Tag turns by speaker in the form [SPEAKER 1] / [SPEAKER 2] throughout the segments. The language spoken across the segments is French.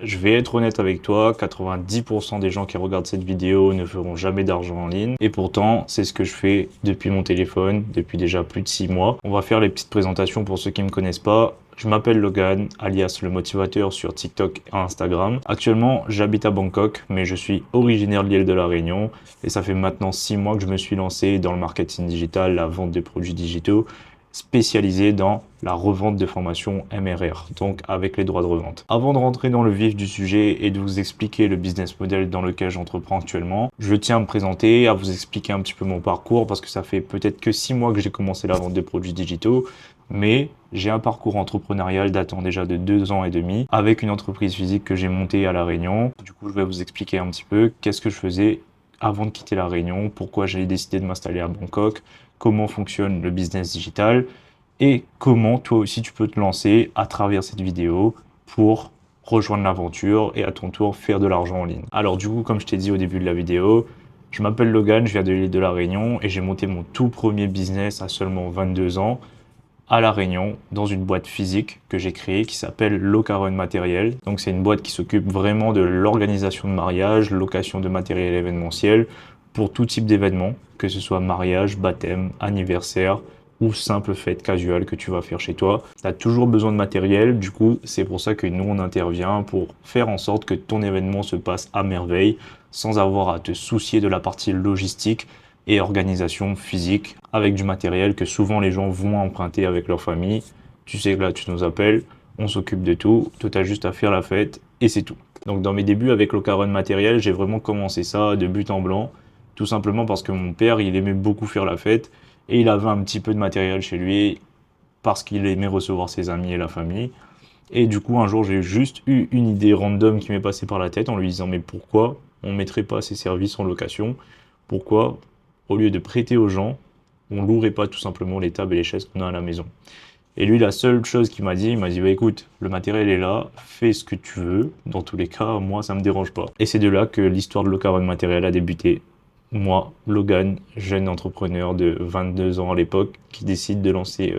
[SPEAKER 1] Je vais être honnête avec toi, 90% des gens qui regardent cette vidéo ne feront jamais d'argent en ligne. Et pourtant, c'est ce que je fais depuis mon téléphone, depuis déjà plus de 6 mois. On va faire les petites présentations pour ceux qui ne me connaissent pas. Je m'appelle Logan, alias le motivateur sur TikTok et Instagram. Actuellement, j'habite à Bangkok, mais je suis originaire de l'île de la Réunion. Et ça fait maintenant 6 mois que je me suis lancé dans le marketing digital, la vente de produits digitaux, spécialisé dans la revente de formations MRR, donc avec les droits de revente. Avant de rentrer dans le vif du sujet et de vous expliquer le business model dans lequel j'entreprends actuellement, je tiens à me présenter, à vous expliquer un petit peu mon parcours parce que ça fait peut-être que 6 mois que j'ai commencé la vente de produits digitaux, mais j'ai un parcours entrepreneurial datant déjà de 2 ans et demi avec une entreprise physique que j'ai montée à La Réunion. Du coup, je vais vous expliquer un petit peu qu'est-ce que je faisais avant de quitter La Réunion, pourquoi j'ai décidé de m'installer à Bangkok, comment fonctionne le business digital et comment toi aussi tu peux te lancer à travers cette vidéo pour rejoindre l'aventure et à ton tour faire de l'argent en ligne. Alors du coup, comme je t'ai dit au début de la vidéo, je m'appelle Logan, je viens de l'île de la Réunion et j'ai monté mon tout premier business à seulement 22 ans à La Réunion dans une boîte physique que j'ai créée qui s'appelle Locaron Matériel. Donc c'est une boîte qui s'occupe vraiment de l'organisation de mariage, location de matériel événementiel pour tout type d'événement, que ce soit mariage, baptême, anniversaire ou simple fête casual que tu vas faire chez toi. Tu as toujours besoin de matériel, du coup c'est pour ça que nous on intervient pour faire en sorte que ton événement se passe à merveille sans avoir à te soucier de la partie logistique et organisation physique avec du matériel que souvent les gens vont emprunter avec leur famille. Tu sais que là, tu nous appelles, on s'occupe de tout, tu as juste à faire la fête et c'est tout. Donc dans mes débuts avec Locaron Matériel, j'ai vraiment commencé ça de but en blanc, tout simplement parce que mon père, il aimait beaucoup faire la fête et il avait un petit peu de matériel chez lui parce qu'il aimait recevoir ses amis et la famille. Et du coup, un jour, j'ai juste eu une idée random qui m'est passée par la tête en lui disant, mais pourquoi on ne mettrait pas ces services en location? Pourquoi, au lieu de prêter aux gens, on louerait pas tout simplement les tables et les chaises qu'on a à la maison? Et lui, la seule chose qu'il m'a dit, il m'a dit, bah écoute, le matériel est là, fais ce que tu veux. Dans tous les cas, moi, ça me dérange pas. Et c'est de là que l'histoire de Locaron Matériel a débuté. Moi, Logan, jeune entrepreneur de 22 ans à l'époque, qui décide de lancer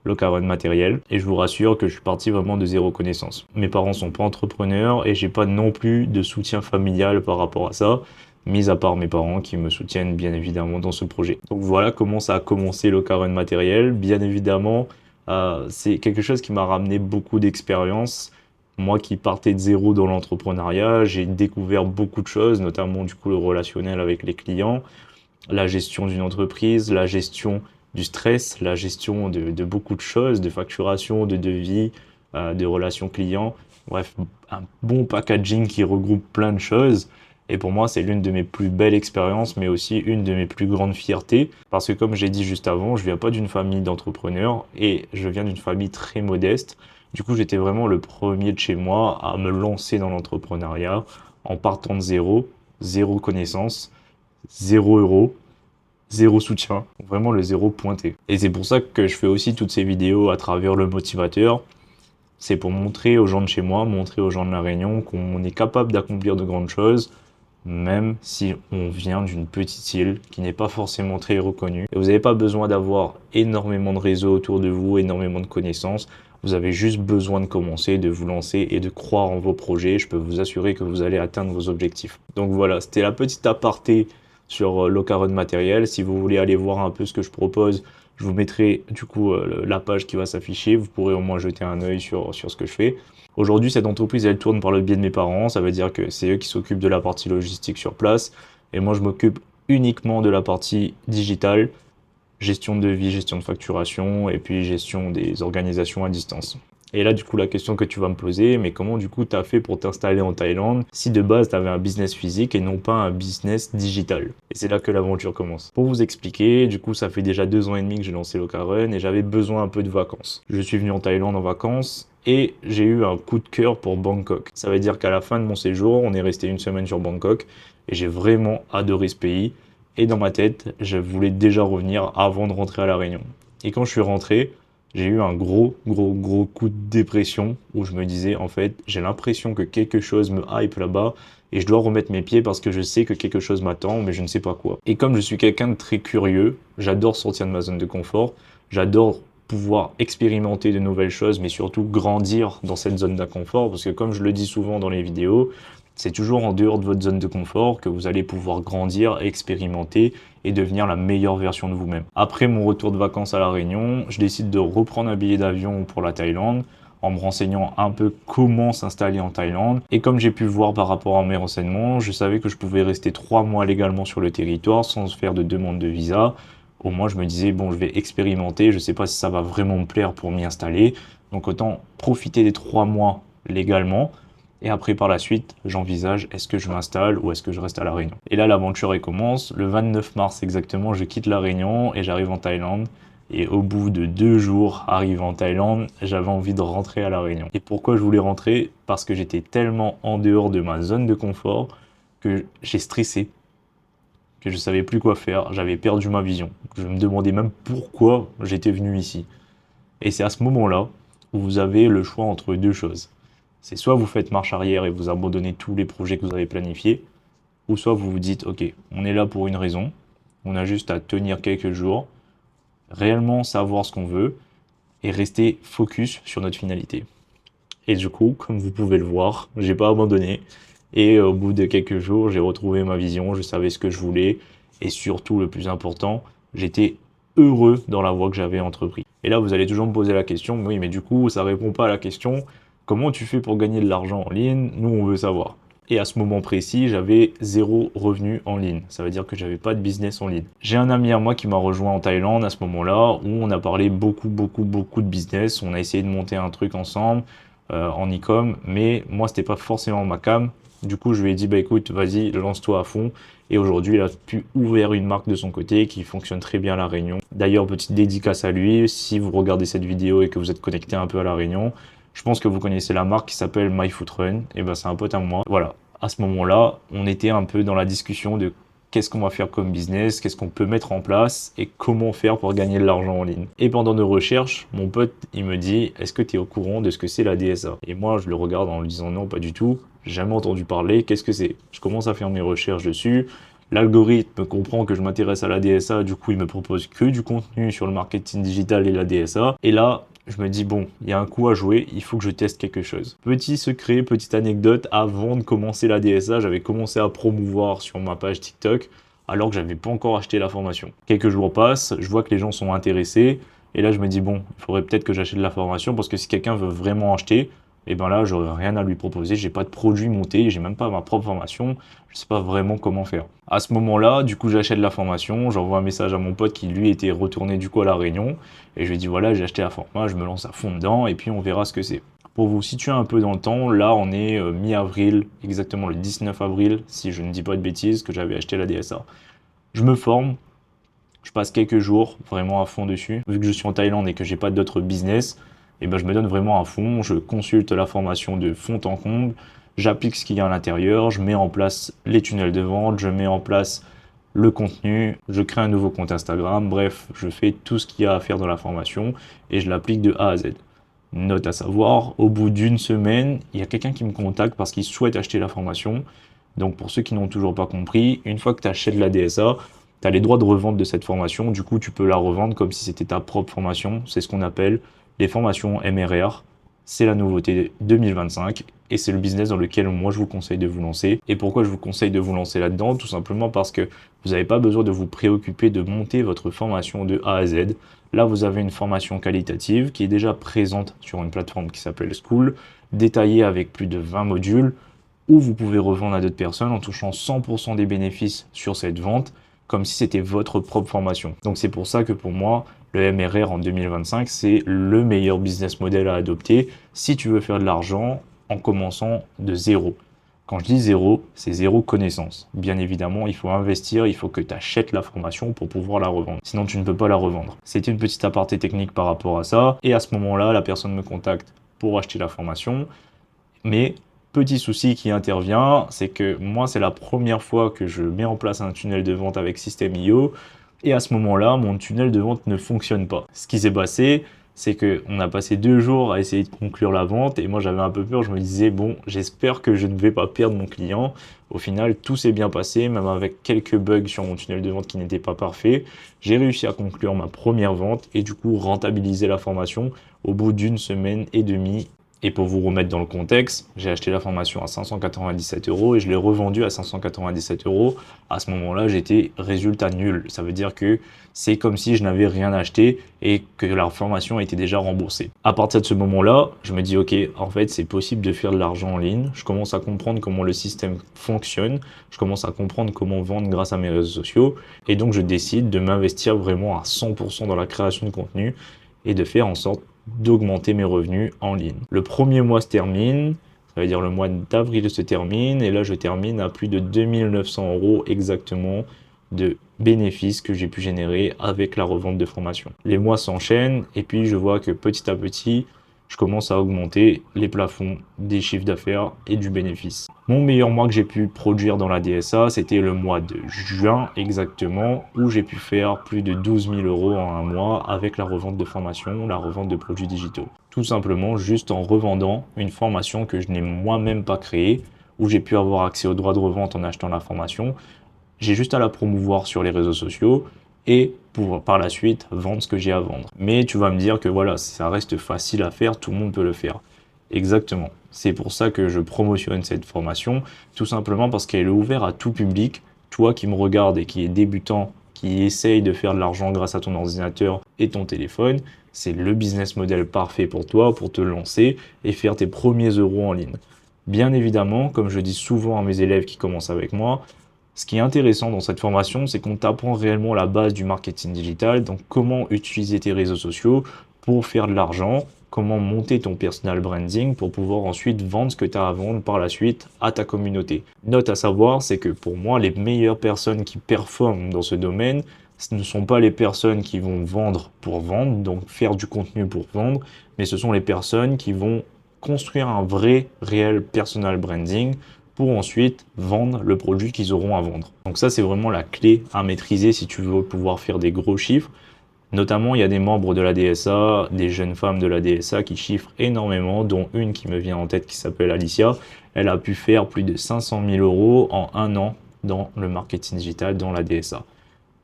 [SPEAKER 1] Locaron Matériel. Et je vous rassure que je suis parti vraiment de zéro connaissance. Mes parents sont pas entrepreneurs et j'ai pas non plus de soutien familial par rapport à ça, mis à part mes parents qui me soutiennent bien évidemment dans ce projet. Donc voilà comment ça a commencé Locaron Matériel. Bien évidemment, c'est quelque chose qui m'a ramené beaucoup d'expérience. Moi qui partais de zéro dans l'entrepreneuriat, j'ai découvert beaucoup de choses, notamment du coup le relationnel avec les clients, la gestion d'une entreprise, la gestion du stress, la gestion de beaucoup de choses, de facturation, de devis, de relations clients. Bref, un bon packaging qui regroupe plein de choses. Et pour moi, c'est l'une de mes plus belles expériences, mais aussi une de mes plus grandes fiertés. Parce que comme j'ai dit juste avant, je viens pas d'une famille d'entrepreneurs et je viens d'une famille très modeste. Du coup, j'étais vraiment le premier de chez moi à me lancer dans l'entrepreneuriat en partant de zéro, zéro connaissance, 0 euros, zéro soutien, vraiment le zéro pointé. Et c'est pour ça que je fais aussi toutes ces vidéos à travers le motivateur. C'est pour montrer aux gens de chez moi, montrer aux gens de La Réunion qu'on est capable d'accomplir de grandes choses, même si on vient d'une petite île qui n'est pas forcément très reconnue. Et vous n'avez pas besoin d'avoir énormément de réseaux autour de vous, énormément de connaissances. Vous avez juste besoin de commencer, de vous lancer et de croire en vos projets. Je peux vous assurer que vous allez atteindre vos objectifs. Donc voilà, c'était la petite aparté sur Locaron Matériel. Si vous voulez aller voir un peu ce que je propose, je vous mettrai du coup la page qui va s'afficher. Vous pourrez au moins jeter un œil sur ce que je fais. Aujourd'hui, cette entreprise, elle tourne par le biais de mes parents. Ça veut dire que c'est eux qui s'occupent de la partie logistique sur place. Et moi, je m'occupe uniquement de la partie digitale, gestion de devis, gestion de facturation et puis gestion des organisations à distance. Et là, du coup, la question que tu vas me poser, mais comment du coup tu as fait pour t'installer en Thaïlande si de base tu avais un business physique et non pas un business digital? Et c'est là que l'aventure commence. Pour vous expliquer, du coup, ça fait déjà 2 ans et demi que j'ai lancé Locaron et j'avais besoin un peu de vacances. Je suis venu en Thaïlande en vacances et j'ai eu un coup de cœur pour Bangkok. Ça veut dire qu'à la fin de mon séjour, on est resté une semaine sur Bangkok et j'ai vraiment adoré ce pays. Et dans ma tête, je voulais déjà revenir avant de rentrer à La Réunion. Et quand je suis rentré, j'ai eu un gros coup de dépression où je me disais, en fait, j'ai l'impression que quelque chose me hype là-bas et je dois remettre mes pieds parce que je sais que quelque chose m'attend, mais je ne sais pas quoi. Et comme je suis quelqu'un de très curieux, j'adore sortir de ma zone de confort, j'adore pouvoir expérimenter de nouvelles choses, mais surtout grandir dans cette zone d'inconfort, parce que comme je le dis souvent dans les vidéos, c'est toujours en dehors de votre zone de confort que vous allez pouvoir grandir, expérimenter et devenir la meilleure version de vous-même. Après mon retour de vacances à La Réunion, je décide de reprendre un billet d'avion pour la Thaïlande, en me renseignant un peu comment s'installer en Thaïlande. Et comme j'ai pu voir par rapport à mes renseignements, je savais que je pouvais rester 3 mois légalement sur le territoire sans faire de demande de visa. Au moins, je me disais, bon, je vais expérimenter, je ne sais pas si ça va vraiment me plaire pour m'y installer. Donc autant profiter des 3 mois légalement. Et après, par la suite, j'envisage, est-ce que je m'installe ou est-ce que je reste à La Réunion? Et là, l'aventure, elle commence. Le 29 mars exactement, je quitte La Réunion et j'arrive en Thaïlande. Et au bout de 2 jours, arrivé en Thaïlande, j'avais envie de rentrer à La Réunion. Et pourquoi je voulais rentrer? Parce que j'étais tellement en dehors de ma zone de confort que j'ai stressé, que je savais plus quoi faire, j'avais perdu ma vision. Je me demandais même pourquoi j'étais venu ici. Et c'est à ce moment-là où vous avez le choix entre deux choses. C'est soit vous faites marche arrière et vous abandonnez tous les projets que vous avez planifiés, ou soit vous vous dites, ok, on est là pour une raison, on a juste à tenir quelques jours, réellement savoir ce qu'on veut et rester focus sur notre finalité. Et du coup, comme vous pouvez le voir, j'ai pas abandonné. Et au bout de quelques jours, j'ai retrouvé ma vision, je savais ce que je voulais. Et surtout, le plus important, j'étais heureux dans la voie que j'avais entrepris. Et là, vous allez toujours me poser la question, oui, mais du coup, ça répond pas à la question, comment tu fais pour gagner de l'argent en ligne? Nous, on veut savoir. Et à ce moment précis, j'avais 0 revenu en ligne. Ça veut dire que j'avais pas de business en ligne. J'ai un ami à moi qui m'a rejoint en Thaïlande à ce moment-là, où on a parlé beaucoup de business. On a essayé de monter un truc ensemble en e-com, mais moi, c'était pas forcément ma cam. Du coup, je lui ai dit, bah écoute, vas-y, lance-toi à fond. Et aujourd'hui, il a pu ouvrir une marque de son côté qui fonctionne très bien à La Réunion. D'ailleurs, petite dédicace à lui, si vous regardez cette vidéo et que vous êtes connecté un peu à La Réunion, je pense que vous connaissez la marque qui s'appelle MyFootRun. Et ben, c'est un pote à moi. Voilà. À ce moment-là, on était un peu dans la discussion de qu'est-ce qu'on va faire comme business, qu'est-ce qu'on peut mettre en place et comment faire pour gagner de l'argent en ligne. Et pendant nos recherches, mon pote, il me dit, est-ce que tu es au courant de ce que c'est la DSA? Et moi, je le regarde en lui disant non, pas du tout. Jamais entendu parler. Qu'est-ce que c'est? Je commence à faire mes recherches dessus. L'algorithme comprend que je m'intéresse à la DSA, du coup il me propose que du contenu sur le marketing digital et la DSA. Et là, je me dis bon, il y a un coup à jouer, il faut que je teste quelque chose. Petit secret, petite anecdote, avant de commencer la DSA, j'avais commencé à promouvoir sur ma page TikTok alors que j'avais pas encore acheté la formation. Quelques jours passent, je vois que les gens sont intéressés et là je me dis bon, il faudrait peut-être que j'achète la formation parce que si quelqu'un veut vraiment acheter, et ben là, j'aurais rien à lui proposer, j'ai pas de produit monté, j'ai même pas ma propre formation, je sais pas vraiment comment faire. À ce moment-là, du coup, j'achète la formation, j'envoie un message à mon pote qui lui était retourné du coup à La Réunion, et je lui dis voilà, j'ai acheté la formation, je me lance à fond dedans, et puis on verra ce que c'est. Pour vous situer un peu dans le temps, là on est mi-avril, exactement le 19 avril, si je ne dis pas de bêtises, que j'avais acheté la DSA. Je me forme, je passe quelques jours vraiment à fond dessus. Vu que je suis en Thaïlande et que j'ai pas d'autres business, et ben je me donne vraiment à fond, je consulte la formation de fond en comble, j'applique ce qu'il y a à l'intérieur, je mets en place les tunnels de vente, je mets en place le contenu, je crée un nouveau compte Instagram, bref, je fais tout ce qu'il y a à faire dans la formation et je l'applique de A à Z. Note à savoir, au bout d'une semaine, il y a quelqu'un qui me contacte parce qu'il souhaite acheter la formation. Donc pour ceux qui n'ont toujours pas compris, une fois que tu achètes la DSA, tu as les droits de revente de cette formation, du coup tu peux la revendre comme si c'était ta propre formation, c'est ce qu'on appelle les formations MRR, c'est la nouveauté 2025 et c'est le business dans lequel moi je vous conseille de vous lancer. Et pourquoi je vous conseille de vous lancer là-dedans? Tout simplement parce que vous n'avez pas besoin de vous préoccuper de monter votre formation de A à Z. Là, vous avez une formation qualitative qui est déjà présente sur une plateforme qui s'appelle School, détaillée avec plus de 20 modules, où vous pouvez revendre à d'autres personnes en touchant 100% des bénéfices sur cette vente, comme si c'était votre propre formation. Donc c'est pour ça que pour moi, le MRR en 2025, c'est le meilleur business model à adopter si tu veux faire de l'argent en commençant de zéro. Quand je dis zéro, c'est zéro connaissance. Bien évidemment, il faut investir, il faut que tu achètes la formation pour pouvoir la revendre. Sinon, tu ne peux pas la revendre. C'était une petite aparté technique par rapport à ça. Et à ce moment-là, la personne me contacte pour acheter la formation. Mais petit souci qui intervient, c'est que moi, c'est la première fois que je mets en place un tunnel de vente avec System.io. Et à ce moment-là, mon tunnel de vente ne fonctionne pas. Ce qui s'est passé, c'est qu'on a passé 2 jours à essayer de conclure la vente et moi j'avais un peu peur, je me disais bon, j'espère que je ne vais pas perdre mon client. Au final, tout s'est bien passé, même avec quelques bugs sur mon tunnel de vente qui n'était pas parfait. J'ai réussi à conclure ma première vente et du coup rentabiliser la formation au bout d'une semaine et demie. Et pour vous remettre dans le contexte, j'ai acheté la formation à 597 € et je l'ai revendue à 597 €. À ce moment-là, j'étais résultat nul. Ça veut dire que c'est comme si je n'avais rien acheté et que la formation était déjà remboursée. À partir de ce moment-là, je me dis ok, en fait, c'est possible de faire de l'argent en ligne. Je commence à comprendre comment le système fonctionne. Je commence à comprendre comment vendre grâce à mes réseaux sociaux. Et donc, je décide de m'investir vraiment à 100% dans la création de contenu et de faire en sorte d'augmenter mes revenus en ligne. Le premier mois se termine, ça veut dire le mois d'avril se termine, et là je termine à plus de 2900 € exactement de bénéfices que j'ai pu générer avec la revente de formation. Les mois s'enchaînent, et puis je vois que petit à petit, je commence à augmenter les plafonds des chiffres d'affaires et du bénéfice. Mon meilleur mois que j'ai pu produire dans la DSA, c'était le mois de juin exactement, où j'ai pu faire plus de 12 000 € en un mois avec la revente de formation, la revente de produits digitaux. Tout simplement juste en revendant une formation que je n'ai moi-même pas créée, où j'ai pu avoir accès aux droits de revente en achetant la formation. J'ai juste à la promouvoir sur les réseaux sociaux et pour par la suite vendre ce que j'ai à vendre. Mais tu vas me dire que voilà, ça reste facile à faire, tout le monde peut le faire. Exactement. C'est pour ça que je promotionne cette formation, tout simplement parce qu'elle est ouverte à tout public. Toi qui me regardes et qui est débutant, qui essaye de faire de l'argent grâce à ton ordinateur et ton téléphone, c'est le business model parfait pour toi, pour te lancer et faire tes premiers euros en ligne. Bien évidemment, comme je dis souvent à mes élèves qui commencent avec moi, ce qui est intéressant dans cette formation, c'est qu'on t'apprend réellement la base du marketing digital, donc comment utiliser tes réseaux sociaux pour faire de l'argent, comment monter ton personal branding pour pouvoir ensuite vendre ce que tu as à vendre par la suite à ta communauté. Note à savoir, c'est que pour moi, les meilleures personnes qui performent dans ce domaine, ce ne sont pas les personnes qui vont vendre pour vendre, donc faire du contenu pour vendre, mais ce sont les personnes qui vont construire un vrai, réel personal branding pour ensuite vendre le produit qu'ils auront à vendre. Donc ça, c'est vraiment la clé à maîtriser si tu veux pouvoir faire des gros chiffres. Notamment, il y a des membres de la DSA, des jeunes femmes de la DSA qui chiffrent énormément, dont une qui me vient en tête qui s'appelle Alicia. Elle a pu faire plus de 500 000 € en un an dans le marketing digital, dans la DSA.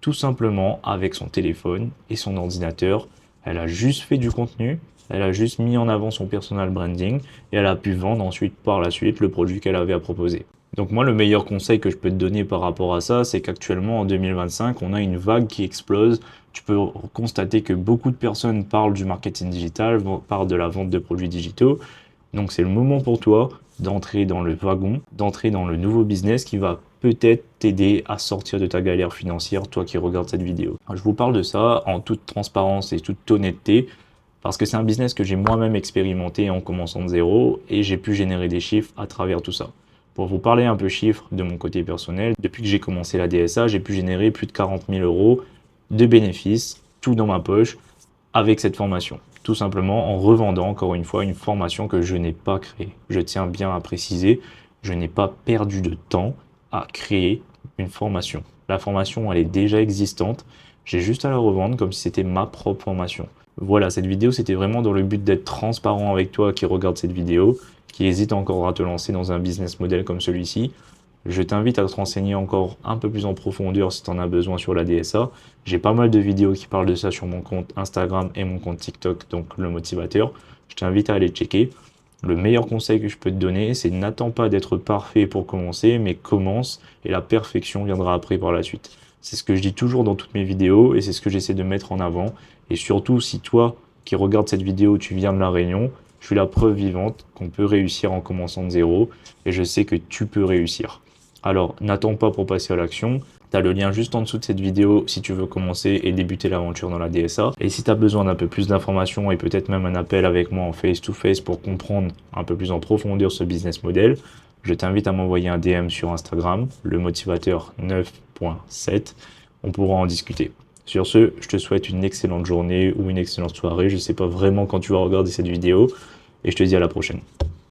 [SPEAKER 1] Tout simplement avec son téléphone et son ordinateur. Elle a juste fait du contenu, elle a juste mis en avant son personal branding et elle a pu vendre ensuite par la suite le produit qu'elle avait à proposer. Donc moi, le meilleur conseil que je peux te donner par rapport à ça, c'est qu'actuellement en 2025, on a une vague qui explose. Tu peux constater que beaucoup de personnes parlent du marketing digital, parlent de la vente de produits digitaux. Donc c'est le moment pour toi d'entrer dans le wagon, d'entrer dans le nouveau business qui va peut-être t'aider à sortir de ta galère financière, toi qui regardes cette vidéo. Je vous parle de ça en toute transparence et toute honnêteté, parce que c'est un business que j'ai moi-même expérimenté en commençant de zéro et j'ai pu générer des chiffres à travers tout ça. Pour vous parler un peu chiffres de mon côté personnel, depuis que j'ai commencé la DSA, j'ai pu générer plus de 40 000 € de bénéfices, tout dans ma poche, avec cette formation. Tout simplement en revendant encore une fois une formation que je n'ai pas créée. Je tiens bien à préciser, je n'ai pas perdu de temps à créer une formation. La formation, elle est déjà existante. J'ai juste à la revendre comme si c'était ma propre formation. Voilà, cette vidéo, c'était vraiment dans le but d'être transparent avec toi qui regarde cette vidéo, qui hésite encore à te lancer dans un business model comme celui-ci. Je t'invite à te renseigner encore un peu plus en profondeur si tu en as besoin sur la DSA. J'ai pas mal de vidéos qui parlent de ça sur mon compte Instagram et mon compte TikTok, donc le motivateur. Je t'invite à aller checker. Le meilleur conseil que je peux te donner, c'est n'attends pas d'être parfait pour commencer, mais commence et la perfection viendra après par la suite. C'est ce que je dis toujours dans toutes mes vidéos et c'est ce que j'essaie de mettre en avant. Et surtout, si toi qui regardes cette vidéo, tu viens de La Réunion, je suis la preuve vivante qu'on peut réussir en commençant de zéro et je sais que tu peux réussir. Alors, n'attends pas pour passer à l'action. Tu as le lien juste en dessous de cette vidéo si tu veux commencer et débuter l'aventure dans la DSA. Et si tu as besoin d'un peu plus d'informations et peut-être même un appel avec moi en face-to-face pour comprendre un peu plus en profondeur ce business model, je t'invite à m'envoyer un DM sur Instagram, le motivateur 9.7. On pourra en discuter. Sur ce, je te souhaite une excellente journée ou une excellente soirée. Je ne sais pas vraiment quand tu vas regarder cette vidéo et je te dis à la prochaine.